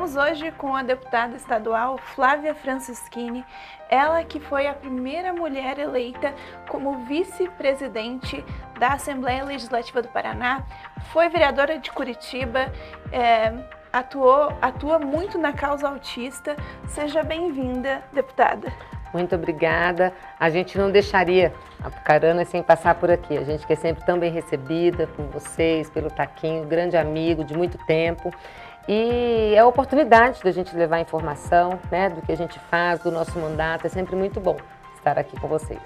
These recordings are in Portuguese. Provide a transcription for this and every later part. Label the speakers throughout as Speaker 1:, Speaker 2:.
Speaker 1: Estamos hoje com a deputada estadual Flávia Francischini, ela que foi a primeira mulher eleita como vice-presidente da Assembleia Legislativa do Paraná, foi vereadora de Curitiba, atua muito na causa autista. Seja bem-vinda, deputada.
Speaker 2: Muito obrigada. A gente não deixaria a Apucarana sem passar por aqui. A gente que é sempre tão bem recebida por vocês, pelo Taquinho, grande amigo de muito tempo. E é a oportunidade da gente levar informação, né, do que a gente faz, do nosso mandato. É sempre muito bom estar aqui com vocês.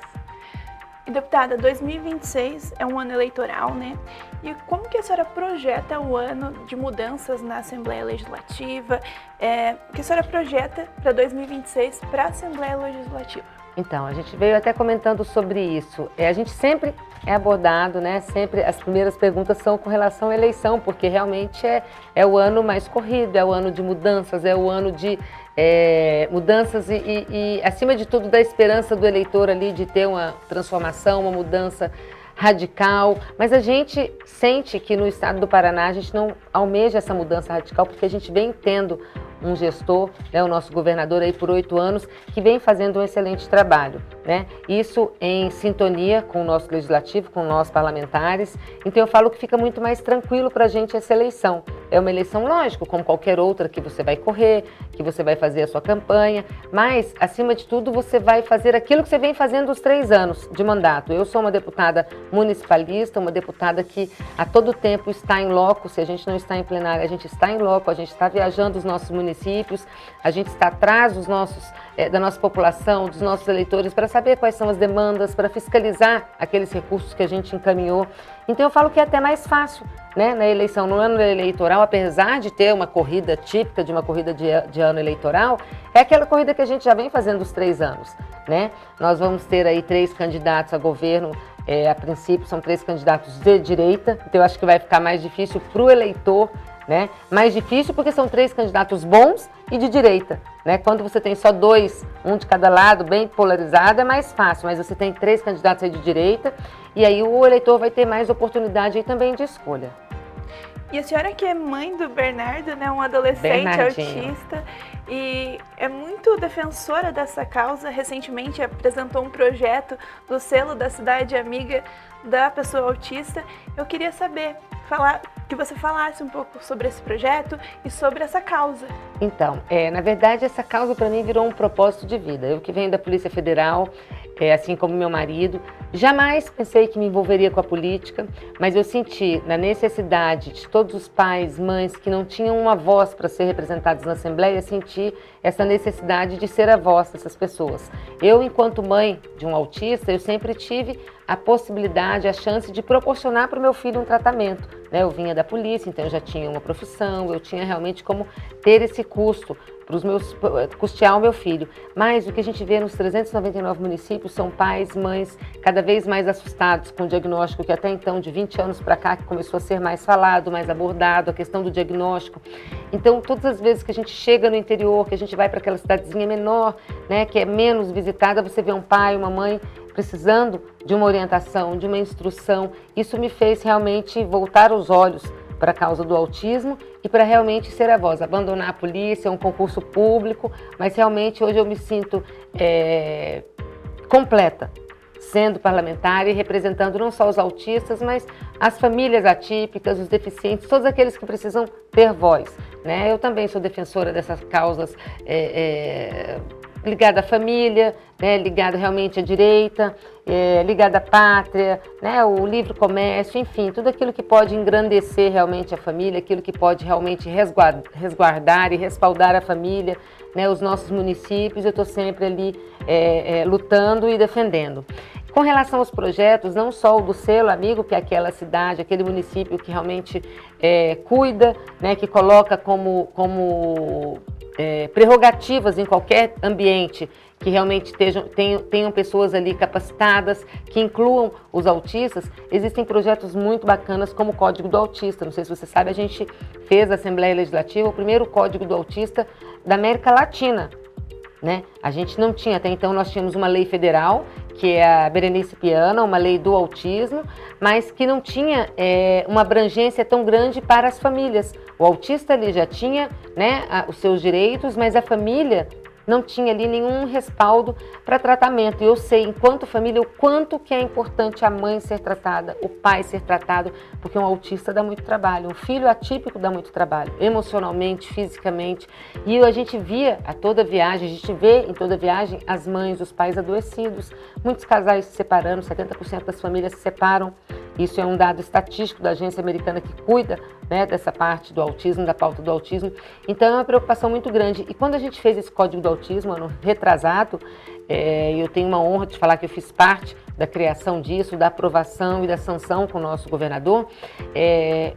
Speaker 1: E, deputada, 2026 é um ano eleitoral, né? E como que a senhora projeta o ano de mudanças na Assembleia Legislativa? O que a senhora projeta para 2026 para a Assembleia Legislativa?
Speaker 2: Então, a gente veio até comentando sobre isso. A gente sempre é abordado, né? Sempre as primeiras perguntas são com relação à eleição, porque realmente é o ano mais corrido, é o ano de mudanças, é o ano de mudanças e, acima de tudo, da esperança do eleitor ali de ter uma transformação, uma mudança radical. Mas a gente sente que no estado do Paraná a gente não almeja essa mudança radical, porque a gente vem tendo um gestor, né, o nosso governador aí por 8 anos, que vem fazendo um excelente trabalho, né? Isso em sintonia com o nosso legislativo, com nós parlamentares. Então eu falo que fica muito mais tranquilo para a gente essa eleição. É uma eleição, lógico, como qualquer outra, que você vai correr, que você vai fazer a sua campanha, mas, acima de tudo, você vai fazer aquilo que você vem fazendo os 3 anos de mandato. Eu sou uma deputada municipalista, uma deputada que a todo tempo está em loco. Se a gente não está em plenário, a gente está em loco, a gente está viajando os nossos municípios, a gente está atrás da nossa população, dos nossos eleitores, para saber quais são as demandas, para fiscalizar aqueles recursos que a gente encaminhou. Então eu falo que é até mais fácil, né, na eleição, no ano eleitoral, apesar de ter uma corrida típica de uma corrida de ano eleitoral, é aquela corrida que a gente já vem fazendo os 3 anos, né? Nós vamos ter aí 3 candidatos a governo, a princípio são 3 candidatos de direita, então eu acho que vai ficar mais difícil para o eleitor, né? Mais difícil porque são 3 candidatos bons e de direita, né? Quando você tem só 2, um de cada lado, bem polarizado, é mais fácil, mas você tem 3 candidatos aí de direita e aí o eleitor vai ter mais oportunidade aí também de escolha.
Speaker 1: E a senhora que é mãe do Bernardo, né, um adolescente autista, e é muito defensora dessa causa, recentemente apresentou um projeto do selo da cidade amiga da pessoa autista. Eu queria saber, que você falasse um pouco sobre esse projeto e sobre essa causa. Então,
Speaker 2: na verdade, essa causa para mim virou um propósito de vida. Eu que venho da Polícia Federal, assim como meu marido, jamais pensei que me envolveria com a política, mas eu senti na necessidade de todos os pais, mães que não tinham uma voz para ser representados na Assembleia, senti essa necessidade de ser a voz dessas pessoas. Eu, enquanto mãe de um autista, eu sempre tive a possibilidade, a chance de proporcionar para o meu filho um tratamento, né? Eu vinha da polícia, então eu já tinha uma profissão, eu tinha realmente como ter esse custo custear o meu filho. Mas o que a gente vê nos 399 municípios são pais, mães cada vez mais assustados com o diagnóstico que até então, de 20 anos para cá, que começou a ser mais falado, mais abordado, a questão do diagnóstico. Então, todas as vezes que a gente chega no interior, que a gente vai para aquela cidadezinha menor, né, que é menos visitada, você vê um pai, uma mãe precisando de uma orientação, de uma instrução. Isso me fez realmente voltar os olhos para a causa do autismo e para realmente ser a voz, abandonar a polícia, um concurso público, mas realmente hoje eu me sinto completa, sendo parlamentar e representando não só os autistas, mas as famílias atípicas, os deficientes, todos aqueles que precisam ter voz, né? Eu também sou defensora dessas causas ligada à família, né, ligada realmente à direita, ligada à pátria, né, o livre comércio, enfim, tudo aquilo que pode engrandecer realmente a família, aquilo que pode realmente resguardar e respaldar a família, né, os nossos municípios, eu estou sempre ali lutando e defendendo. Com relação aos projetos, não só o do Selo Amigo, que é aquela cidade, aquele município que realmente cuida, né, que coloca como prerrogativas em qualquer ambiente que realmente tenham pessoas ali capacitadas, que incluam os autistas. Existem projetos muito bacanas como o Código do Autista. Não sei se você sabe, a gente fez a Assembleia Legislativa o primeiro Código do Autista da América Latina, né? A gente não tinha, até então nós tínhamos uma lei federal que é a Berenice Piana, uma lei do autismo, mas que não tinha uma abrangência tão grande para as famílias. O autista ali já tinha, né, os seus direitos, mas a família não tinha ali nenhum respaldo para tratamento. E eu sei, enquanto família, o quanto que é importante a mãe ser tratada, o pai ser tratado, porque um autista dá muito trabalho, um filho atípico dá muito trabalho, emocionalmente, fisicamente. E a gente via a toda viagem, a gente vê em toda viagem as mães, os pais adoecidos, muitos casais se separando, 70% das famílias se separam. Isso é um dado estatístico da agência americana que cuida, né, dessa parte do autismo, da pauta do autismo. Então é uma preocupação muito grande. E quando a gente fez esse Código do Autismo, ano retrasado, eu tenho uma honra de falar que eu fiz parte da criação disso, da aprovação e da sanção com o nosso governador.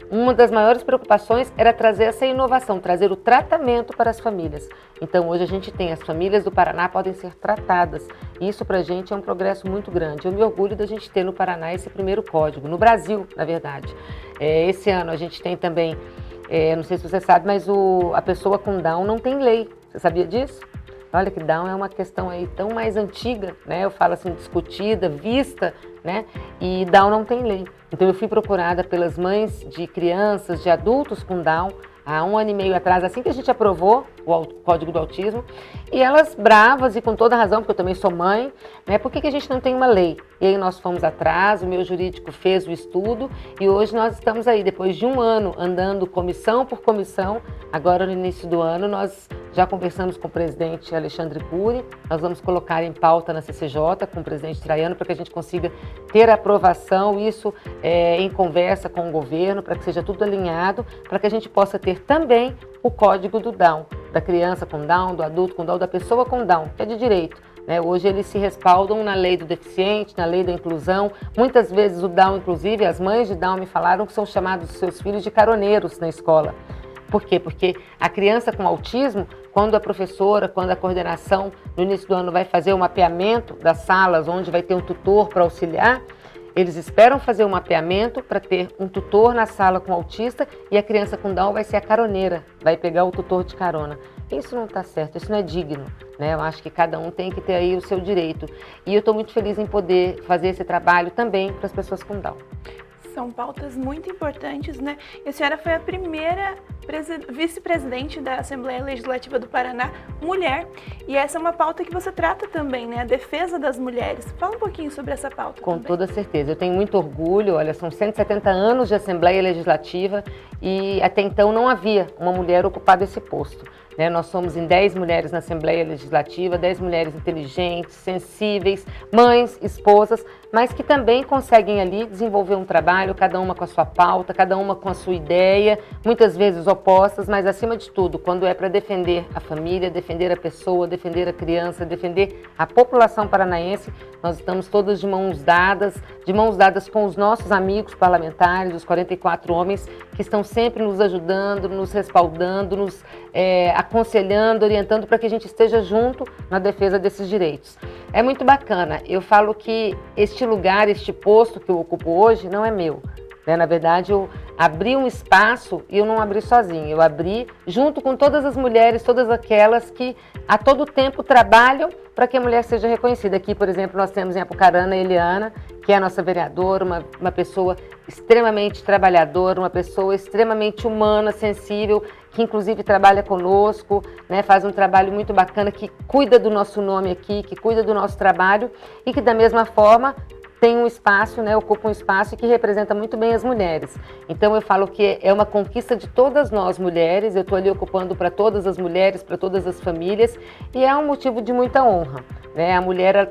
Speaker 2: Uma das maiores preocupações era trazer essa inovação, trazer o tratamento para as famílias. Então hoje a gente tem, as famílias do Paraná podem ser tratadas. Isso para a gente é um progresso muito grande. Eu me orgulho da gente ter no Paraná esse primeiro código, no Brasil, na verdade. Esse ano a gente tem também, não sei se você sabe, mas a pessoa com Down não tem lei. Você sabia disso? Olha que Down é uma questão aí tão mais antiga, né? Eu falo assim, discutida, vista, né? E Down não tem lei. Então eu fui procurada pelas mães de crianças, de adultos com Down, há 1 ano e meio atrás, assim que a gente aprovou o Código do Autismo, e elas bravas e com toda razão, porque eu também sou mãe, né? Por que a gente não tem uma lei? E aí nós fomos atrás, o meu jurídico fez o estudo e hoje nós estamos aí, depois de 1 ano, andando comissão por comissão. Agora no início do ano nós já conversamos com o presidente Alexandre Cury, nós vamos colocar em pauta na CCJ com o presidente Traiano para que a gente consiga ter a aprovação, isso em conversa com o governo, para que seja tudo alinhado, para que a gente possa ter também o Código do Down, da criança com Down, do adulto com Down, da pessoa com Down, que é de direito. Hoje eles se respaldam na lei do deficiente, na lei da inclusão. Muitas vezes o Down, inclusive, as mães de Down me falaram que são chamados seus filhos de caroneiros na escola. Por quê? Porque a criança com autismo, quando a professora, quando a coordenação no início do ano vai fazer o mapeamento das salas onde vai ter um tutor para auxiliar, eles esperam fazer um mapeamento para ter um tutor na sala com autista e a criança com Down vai ser a caroneira, vai pegar o tutor de carona. Isso não está certo, isso não é digno, né? Eu acho que cada um tem que ter aí o seu direito. E eu estou muito feliz em poder fazer esse trabalho também para as pessoas com Down.
Speaker 1: São pautas muito importantes, né? E a senhora foi a primeira vice-presidente da Assembleia Legislativa do Paraná, mulher. E essa é uma pauta que você trata também, né? A defesa das mulheres. Fala um pouquinho sobre essa pauta.
Speaker 2: Com toda certeza. Eu tenho muito orgulho. Olha, são 170 anos de Assembleia Legislativa e até então não havia uma mulher ocupada esse posto. Nós somos em 10 mulheres na Assembleia Legislativa, 10 mulheres inteligentes, sensíveis, mães, esposas, mas que também conseguem ali desenvolver um trabalho, cada uma com a sua pauta, cada uma com a sua ideia, muitas vezes opostas, mas acima de tudo, quando é para defender a família, defender a pessoa, defender a criança, defender a população paranaense, nós estamos todos de mãos dadas com os nossos amigos parlamentares, os 44 homens que estão sempre nos ajudando, nos respaldando, nos aconselhando, orientando para que a gente esteja junto na defesa desses direitos. É muito bacana. Eu falo que este lugar, este posto que eu ocupo hoje não é meu. Na verdade, eu abri um espaço e eu não abri sozinha. Eu abri junto com todas as mulheres, todas aquelas que a todo tempo trabalham para que a mulher seja reconhecida. Aqui, por exemplo, nós temos em Apucarana a Eliana, que é a nossa vereadora, uma pessoa extremamente trabalhadora, uma pessoa extremamente humana, sensível, que inclusive trabalha conosco, né, faz um trabalho muito bacana, que cuida do nosso nome aqui, que cuida do nosso trabalho e que da mesma forma tem um espaço, né, ocupa um espaço que representa muito bem as mulheres. Então eu falo que é uma conquista de todas nós mulheres, eu estou ali ocupando para todas as mulheres, para todas as famílias, e é um motivo de muita honra. A mulher,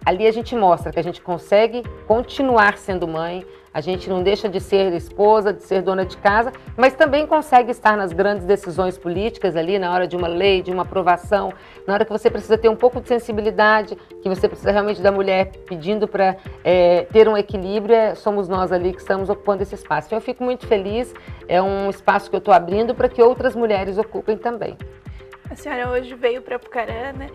Speaker 2: ali a gente mostra que a gente consegue continuar sendo mãe, a gente não deixa de ser esposa, de ser dona de casa, mas também consegue estar nas grandes decisões políticas ali, na hora de uma lei, de uma aprovação, na hora que você precisa ter um pouco de sensibilidade, que você precisa realmente da mulher pedindo para ter um equilíbrio, somos nós ali que estamos ocupando esse espaço. Então eu fico muito feliz, é um espaço que eu estou abrindo para que outras mulheres ocupem também.
Speaker 1: A senhora hoje veio para Apucarana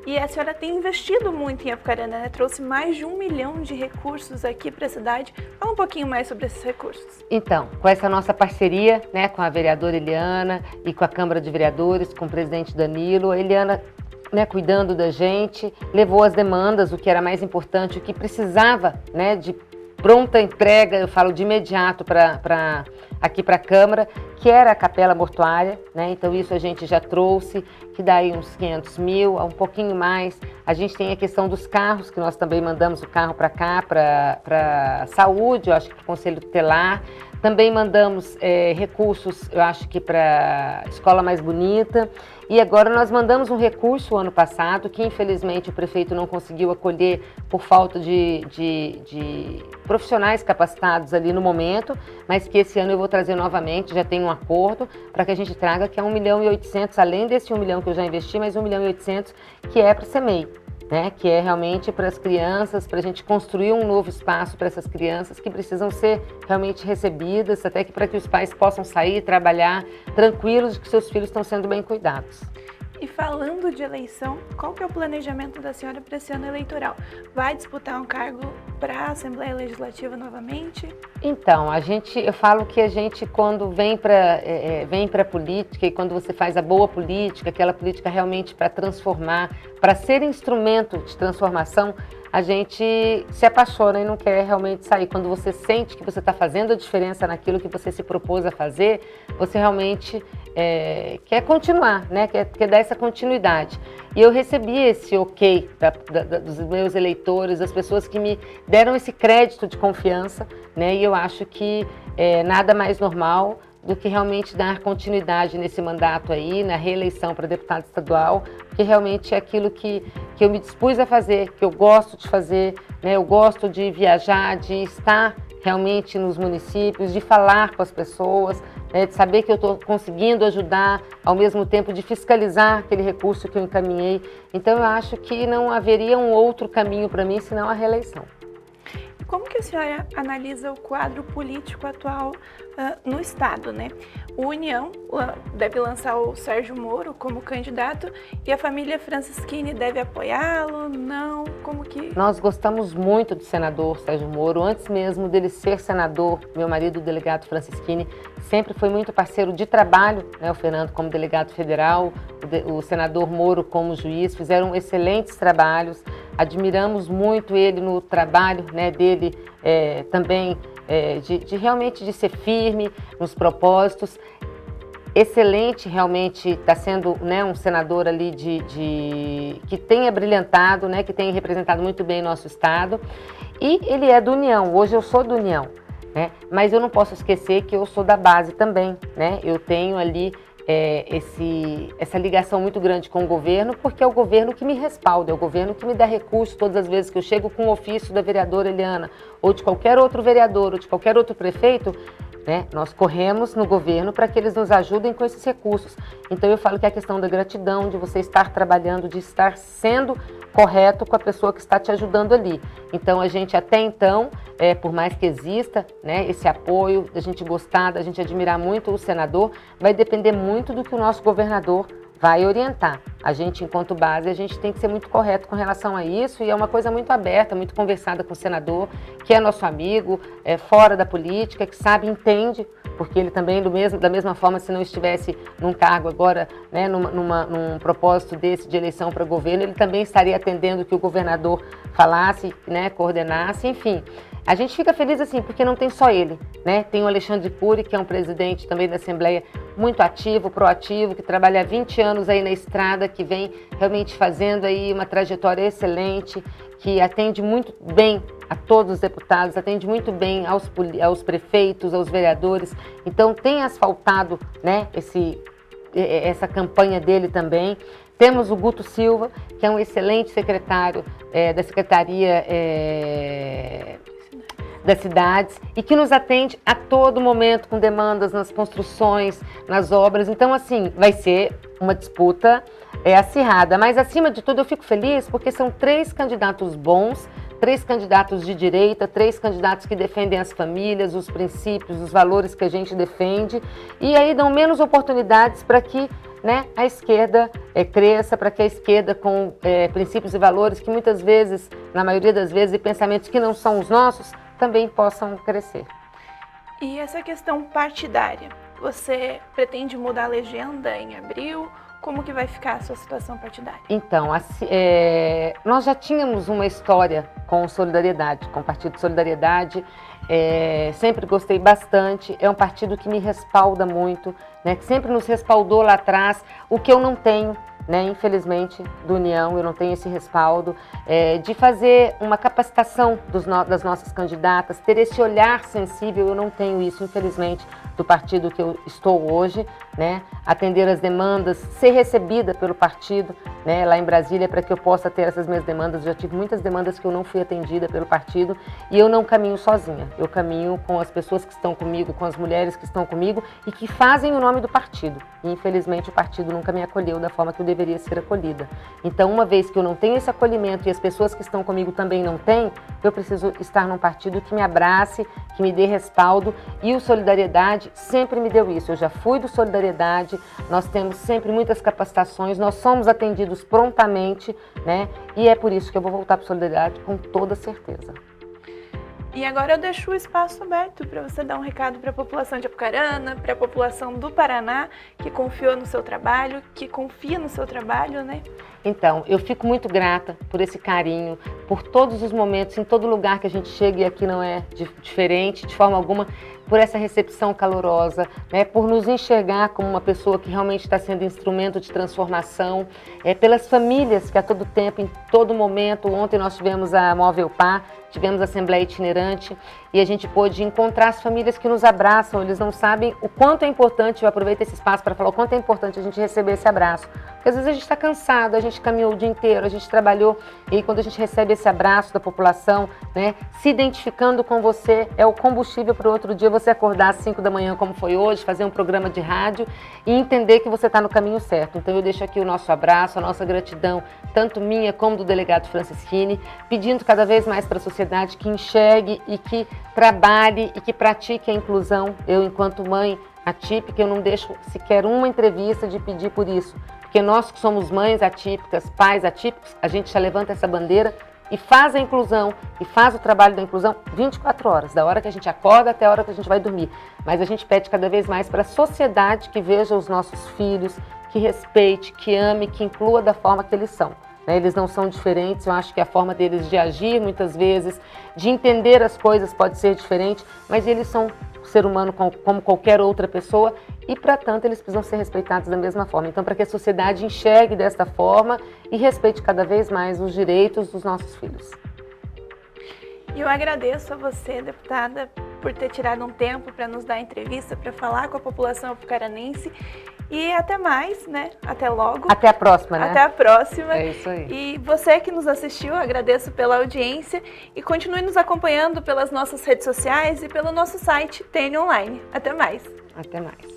Speaker 1: e a senhora tem investido muito em Apucarana, né? Trouxe mais de 1 milhão de recursos aqui para a cidade. Fala um pouquinho mais sobre esses recursos.
Speaker 2: Então, com essa nossa parceria, né, com a vereadora Eliana e com a Câmara de Vereadores, com o presidente Danilo, a Eliana né, cuidando da gente, levou as demandas, o que era mais importante, o que precisava, né, de pronta entrega, eu falo de imediato aqui para a Câmara, que era a capela mortuária, né? Então isso a gente já trouxe, que dá aí uns 500 mil, um pouquinho mais. A gente tem a questão dos carros, que nós também mandamos o carro para cá, para saúde, eu acho que para o Conselho Tutelar. Também mandamos recursos, eu acho que para Escola Mais Bonita. E agora nós mandamos um recurso ano passado, que infelizmente o prefeito não conseguiu acolher por falta de profissionais capacitados ali no momento, mas que esse ano eu vou trazer novamente, já tem um acordo para que a gente traga, que é 1.800.000, além desse 1 milhão que eu já investi, mais 1.800.000 que é para o CEMEI. Né, que é realmente para as crianças, para a gente construir um novo espaço para essas crianças que precisam ser realmente recebidas, até que para que os pais possam sair, trabalhar tranquilos de que seus filhos estão sendo bem cuidados.
Speaker 1: E falando de eleição, qual que é o planejamento da senhora para esse ano eleitoral? Vai disputar um cargo para a Assembleia Legislativa novamente?
Speaker 2: Então, eu falo que a gente quando vem para a política e quando você faz a boa política, aquela política realmente para transformar, para ser instrumento de transformação, a gente se apaixona e não quer realmente sair. Quando você sente que você está fazendo a diferença naquilo que você se propôs a fazer, você realmente quer continuar, né? quer dar essa continuidade. E eu recebi esse ok dos meus eleitores, das pessoas que me deram esse crédito de confiança, né? E eu acho que nada mais normal do que realmente dar continuidade nesse mandato aí, na reeleição para deputado estadual, que realmente é aquilo que eu me dispus a fazer, que eu gosto de fazer, né? Eu gosto de viajar, de estar realmente nos municípios, de falar com as pessoas, de saber que eu estou conseguindo ajudar, ao mesmo tempo de fiscalizar aquele recurso que eu encaminhei. Então eu acho que não haveria um outro caminho para mim senão a reeleição.
Speaker 1: Como que a senhora analisa o quadro político atual no Estado, né? O União deve lançar o Sérgio Moro como candidato e a família Francisquini deve apoiá-lo? Não? Como que...
Speaker 2: Nós gostamos muito do senador Sérgio Moro. Antes mesmo dele ser senador, meu marido, o delegado Francisquini, sempre foi muito parceiro de trabalho, né? O Fernando como delegado federal, o senador Moro como juiz, fizeram excelentes trabalhos. Admiramos muito ele no trabalho, né, dele também, de realmente de ser firme nos propósitos. Excelente, realmente está sendo, né, um senador ali que tenha brilhantado, né, que tenha representado muito bem nosso estado. E ele é do União, hoje eu sou do União, né, mas eu não posso esquecer que eu sou da base também, né, eu tenho ali essa ligação muito grande com o governo, porque é o governo que me respalda, é o governo que me dá recursos todas as vezes que eu chego com o ofício da vereadora Eliana, ou de qualquer outro vereador, ou de qualquer outro prefeito, né? Nós corremos no governo para que eles nos ajudem com esses recursos. Então eu falo que é a questão da gratidão, de você estar trabalhando, de estar sendo correto com a pessoa que está te ajudando ali. Então a gente até então, por mais que exista, né, esse apoio, da gente gostar, da gente admirar muito o senador, vai depender muito do que o nosso governador vai orientar. A gente, enquanto base, a gente tem que ser muito correto com relação a isso e é uma coisa muito aberta, muito conversada com o senador, que é nosso amigo, fora da política, que sabe, entende, porque ele também, da mesma forma, se não estivesse num cargo agora, né, num propósito desse de eleição para governo, ele também estaria atendendo o que o governador falasse, né, coordenasse, enfim. A gente fica feliz assim, porque não tem só ele, né? Tem o Alexandre Cury, que é um presidente também da Assembleia muito ativo, proativo, que trabalha há 20 anos aí na estrada, que vem realmente fazendo aí uma trajetória excelente, que atende muito bem a todos os deputados, atende muito bem aos prefeitos, aos vereadores. Então tem asfaltado, né, essa campanha dele também. Temos o Guto Silva, que é um excelente secretário da Secretaria das Cidades e que nos atende a todo momento com demandas nas construções, nas obras. Então, assim, vai ser uma disputa acirrada. Mas, acima de tudo, eu fico feliz porque são 3 candidatos bons, 3 candidatos de direita, 3 candidatos que defendem as famílias, os princípios, os valores que a gente defende e aí dão menos oportunidades para que, né, a esquerda cresça, para que a esquerda com princípios e valores que muitas vezes, na maioria das vezes, e pensamentos que não são os nossos, também possam crescer.
Speaker 1: E essa questão partidária, você pretende mudar a legenda em abril? como que vai ficar a sua situação partidária?
Speaker 2: Então, nós já tínhamos uma história com o Solidariedade, com o Partido Solidariedade. Sempre gostei bastante, é um partido que me respalda muito, né, que sempre nos respaldou lá atrás, o que eu não tenho, né, infelizmente, do União, eu não tenho esse respaldo, de fazer uma capacitação das nossas candidatas, ter esse olhar sensível, eu não tenho isso, infelizmente, do partido que eu estou hoje, né, atender as demandas, ser recebida pelo partido, né, lá em Brasília, para que eu possa ter essas minhas demandas. Eu já tive muitas demandas que eu não fui atendida pelo partido e eu não caminho sozinha, eu caminho com as pessoas que estão comigo, com as mulheres que estão comigo e que fazem o nome do partido. E, infelizmente, o partido nunca me acolheu da forma que eu deveria ser acolhida. Então, uma vez que eu não tenho esse acolhimento e as pessoas que estão comigo também não têm, eu preciso estar num partido que me abrace, que me dê respaldo, e o Solidariedade sempre me deu isso. Eu já fui do Solidariedade, nós temos sempre muitas capacitações, nós somos atendidos prontamente, né? E é por isso que eu vou voltar para o Solidariedade com toda certeza.
Speaker 1: E agora eu deixo o espaço aberto para você dar um recado para a população de Apucarana, para a população do Paraná, que confiou no seu trabalho, que confia no seu trabalho, né?
Speaker 2: Então, eu fico muito grata por esse carinho, por todos os momentos, em todo lugar que a gente chega, e aqui não é diferente, de forma alguma, por essa recepção calorosa, né, por nos enxergar como uma pessoa que realmente está sendo instrumento de transformação, pelas famílias que a todo tempo, em todo momento, ontem nós tivemos a Móvel Par, tivemos a Assembleia Itinerante e a gente pôde encontrar as famílias que nos abraçam, eles não sabem o quanto é importante, eu aproveito esse espaço para falar o quanto é importante a gente receber esse abraço, porque às vezes a gente está cansado, a gente caminhou o dia inteiro, a gente trabalhou e quando a gente recebe esse abraço da população, né, se identificando com você, é o combustível para o outro dia você acordar às 5 da manhã como foi hoje, fazer um programa de rádio e entender que você está no caminho certo. Então eu deixo aqui o nosso abraço, a nossa gratidão, tanto minha como do delegado Francischini, pedindo cada vez mais para a sociedade que enxergue e que trabalhe e que pratique a inclusão. Eu, enquanto mãe atípica, eu não deixo sequer uma entrevista de pedir por isso, porque nós que somos mães atípicas, pais atípicos, a gente já levanta essa bandeira e faz a inclusão, e faz o trabalho da inclusão 24 horas, da hora que a gente acorda até a hora que a gente vai dormir. Mas a gente pede cada vez mais para a sociedade que veja os nossos filhos, que respeite, que ame, que inclua da forma que eles são. Eles não são diferentes, eu acho que a forma deles de agir, muitas vezes, de entender as coisas pode ser diferente, mas eles são ser humano como qualquer outra pessoa e, para tanto, eles precisam ser respeitados da mesma forma. Então, para que a sociedade enxergue desta forma e respeite cada vez mais os direitos dos nossos filhos.
Speaker 1: E eu agradeço a você, deputada, por ter tirado um tempo para nos dar a entrevista, para falar com a população apucaranense. E até mais, né? Até logo.
Speaker 2: Até a próxima, né?
Speaker 1: Até a próxima.
Speaker 2: É isso aí.
Speaker 1: E você que nos assistiu, agradeço pela audiência e continue nos acompanhando pelas nossas redes sociais e pelo nosso site TN Online. Até mais.
Speaker 2: Até mais.